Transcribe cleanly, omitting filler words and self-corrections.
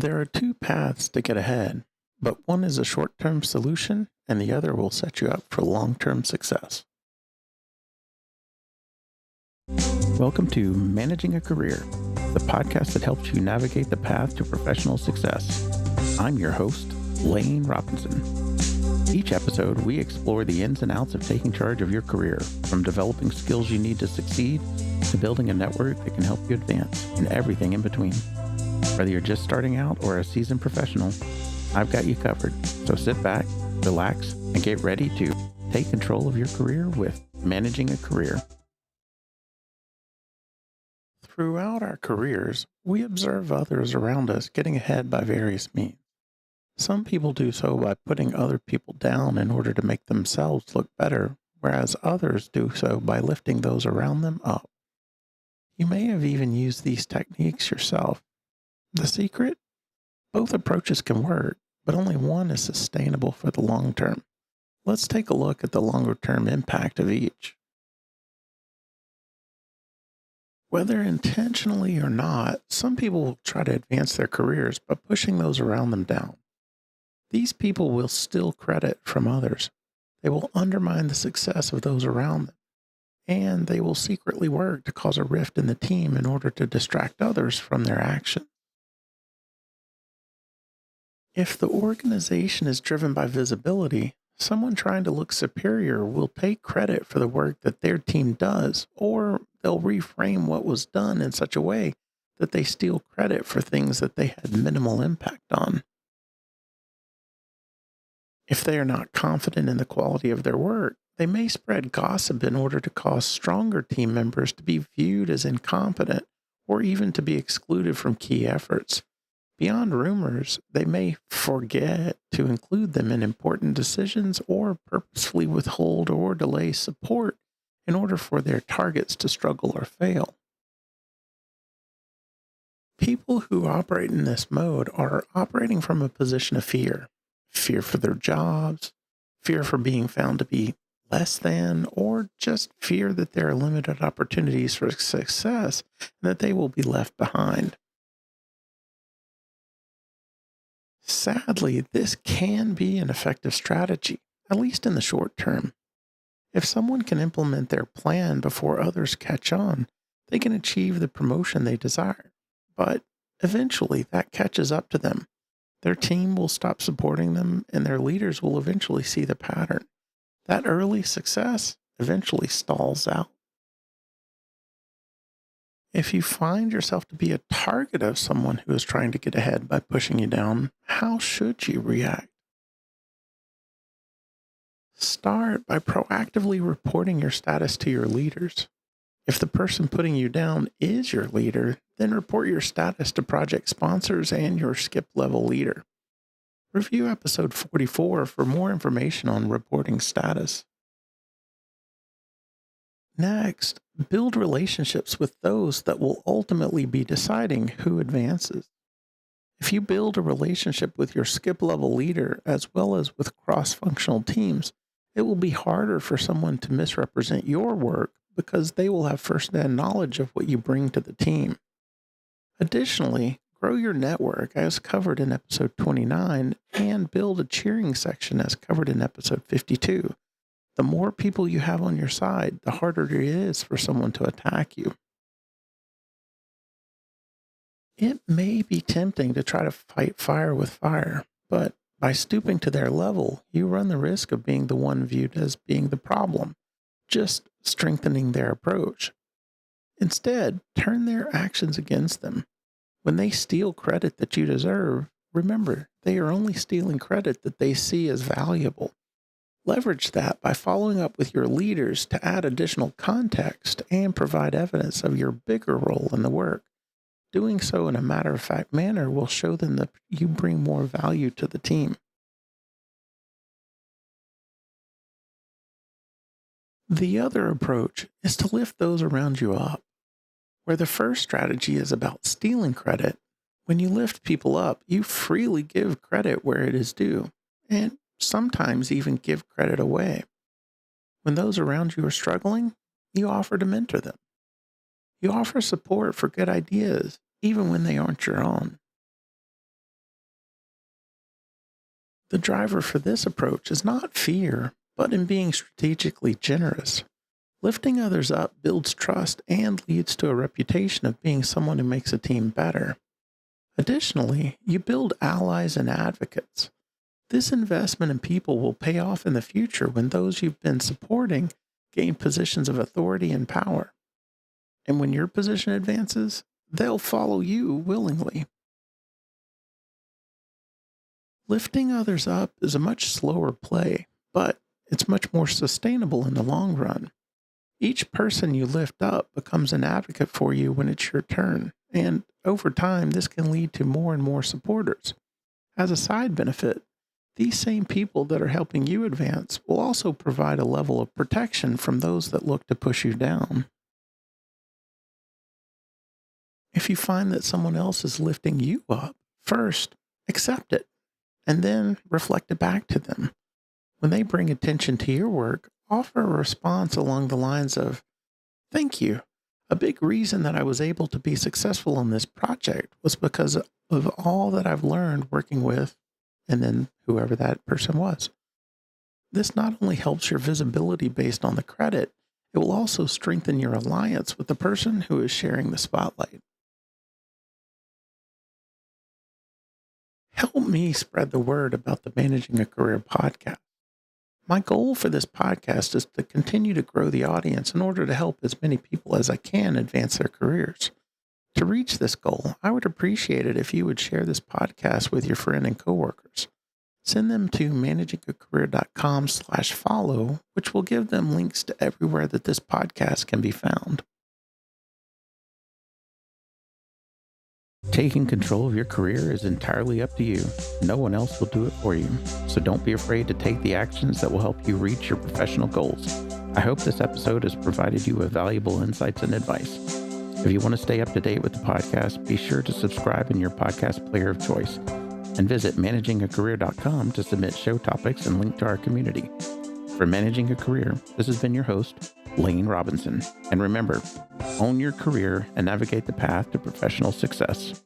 There are two paths to get ahead, but one is a short term solution and the other will set you up for long term success. Welcome to Managing a Career, the podcast that helps you navigate the path to professional success. I'm your host, Lane Robinson. Each episode, we explore the ins and outs of taking charge of your career, from developing skills you need to succeed to building a network that can help you advance, and everything in between. Whether you're just starting out or a seasoned professional, I've got you covered. So sit back, relax, and get ready to take control of your career with Managing a Career. Throughout our careers, we observe others around us getting ahead by various means. Some people do so by putting other people down in order to make themselves look better, whereas others do so by lifting those around them up. You may have even used these techniques yourself. The secret? Both approaches can work, but only one is sustainable for the long term. Let's take a look at the longer term impact of each. Whether intentionally or not, some people will try to advance their careers by pushing those around them down. These people will steal credit from others. They will undermine the success of those around them, and they will secretly work to cause a rift in the team in order to distract others from their actions. If the organization is driven by visibility, someone trying to look superior will take credit for the work that their team does, or they'll reframe what was done in such a way that they steal credit for things that they had minimal impact on. If they are not confident in the quality of their work, they may spread gossip in order to cause stronger team members to be viewed as incompetent or even to be excluded from key efforts. Beyond rumors, they may forget to include them in important decisions or purposefully withhold or delay support in order for their targets to struggle or fail. People who operate in this mode are operating from a position of fear for their jobs, fear for being found to be less than, or just fear that there are limited opportunities for success and that they will be left behind. Sadly, this can be an effective strategy, at least in the short term. If someone can implement their plan before others catch on, they can achieve the promotion they desire. But eventually, that catches up to them. Their team will stop supporting them, and their leaders will eventually see the pattern. That early success eventually stalls out. If you find yourself to be a target of someone who is trying to get ahead by pushing you down, how should you react? Start by proactively reporting your status to your leaders. If the person putting you down is your leader, then report your status to project sponsors and your skip level leader. Review episode 44 for more information on reporting status. Next, build relationships with those that will ultimately be deciding who advances. If you build a relationship with your skip level leader as well as with cross functional teams, it will be harder for someone to misrepresent your work because they will have first-hand knowledge of what you bring to the team. Additionally, grow your network as covered in episode 29 and build a cheering section as covered in episode 52. The more people you have on your side, the harder it is for someone to attack you. It may be tempting to try to fight fire with fire, but by stooping to their level, you run the risk of being the one viewed as being the problem, just strengthening their approach. Instead, turn their actions against them. When they steal credit that you deserve, remember, they are only stealing credit that they see as valuable. Leverage that by following up with your leaders to add additional context and provide evidence of your bigger role in the work. Doing so in a matter-of-fact manner will show them that you bring more value to the team. The other approach is to lift those around you up. Where the first strategy is about stealing credit, when you lift people up, you freely give credit where it is due, and sometimes even give credit away. When those around you are struggling, you offer to mentor them. You offer support for good ideas, even when they aren't your own. The driver for this approach is not fear, but in being strategically generous. Lifting others up builds trust and leads to a reputation of being someone who makes a team better. Additionally, you build allies and advocates. This investment in people will pay off in the future when those you've been supporting gain positions of authority and power. And when your position advances, they'll follow you willingly. Lifting others up is a much slower play, but it's much more sustainable in the long run. Each person you lift up becomes an advocate for you when it's your turn, and over time, this can lead to more and more supporters. As a side benefit, these same people that are helping you advance will also provide a level of protection from those that look to push you down. If you find that someone else is lifting you up, first, accept it, and then reflect it back to them. When they bring attention to your work, offer a response along the lines of, "Thank you. A big reason that I was able to be successful on this project was because of all that I've learned working with," and then whoever that person was. This not only helps your visibility based on the credit, it will also strengthen your alliance with the person who is sharing the spotlight. Help me spread the word about the Managing a Career podcast. My goal for this podcast is to continue to grow the audience in order to help as many people as I can advance their careers. To reach this goal, I would appreciate it if you would share this podcast with your friend and coworkers. Send them to managingacareer.com/follow, which will give them links to everywhere that this podcast can be found. Taking control of your career is entirely up to you. No one else will do it for you. So don't be afraid to take the actions that will help you reach your professional goals. I hope this episode has provided you with valuable insights and advice. If you want to stay up to date with the podcast, be sure to subscribe in your podcast player of choice. And visit managingacareer.com to submit show topics and link to our community. For Managing a Career, this has been your host, Lane Robinson. And remember, own your career and navigate the path to professional success.